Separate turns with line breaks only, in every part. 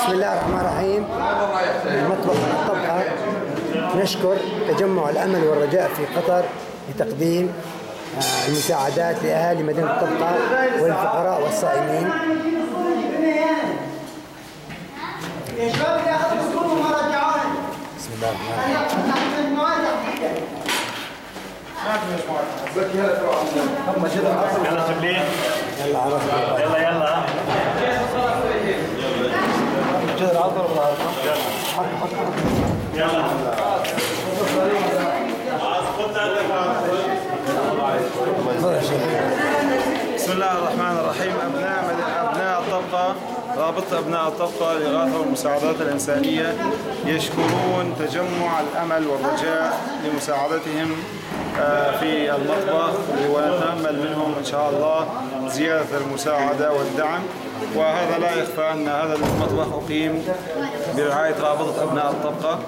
بسم الله الرحمن الرحيم. مطبخ الطبقة نشكر تجمع الأمل والرجاء في قطر لتقديم المساعدات لأهالي مدينة الطبقة والفقراء والصائمين. بسم الله الرحمن الرحيم.
يلا جبلين
يلا عرفت
يلا
بسم الله الرحمن الرحيم. أبناء الطبقة، رابطة أبناء الطبقة للإغاثة والمساعدات الإنسانية يشكرون تجمع الأمل والرجاء لمساعدتهم في المطبخ، ونتأمل منهم إن شاء الله زيادة المساعدة والدعم. وهذا لا يخفى أن هذا المطبخ أقيم برعاية رابطة أبناء الطبقة،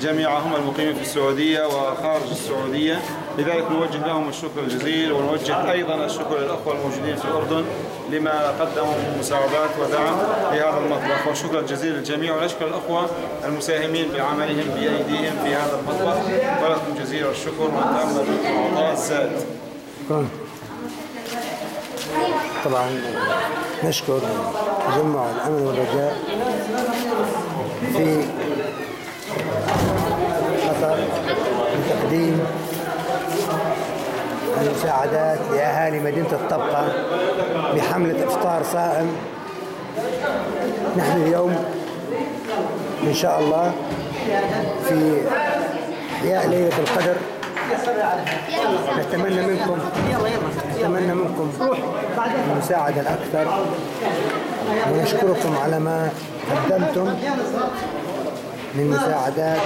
جميعهم المقيمين في السعودية وخارج السعودية، لذلك نوجه لهم الشكر الجزيل، ونوجه أيضا الشكر للأخوة الموجودين في الأردن لما قدموا من مساعدات ودعم لهذا المطبخ، والشكر الجزيل للجميع، ونشكر الأخوة المساهمين بعملهم بأيديهم في هذا المطبخ، ولكم جزيل الشكر، ونتأمل منكم عطاء الزاد.
طبعا نشكر تجمع الأمل والرجاء في قطر لتقديم المساعدات لأهالي مدينة الطبقة بحملة إفطار صائم. نحن اليوم إن شاء الله في إحياء ليلة القدر، نتمنى منكم المساعدة الأكثر، ونشكركم على ما قدمتم من مساعدات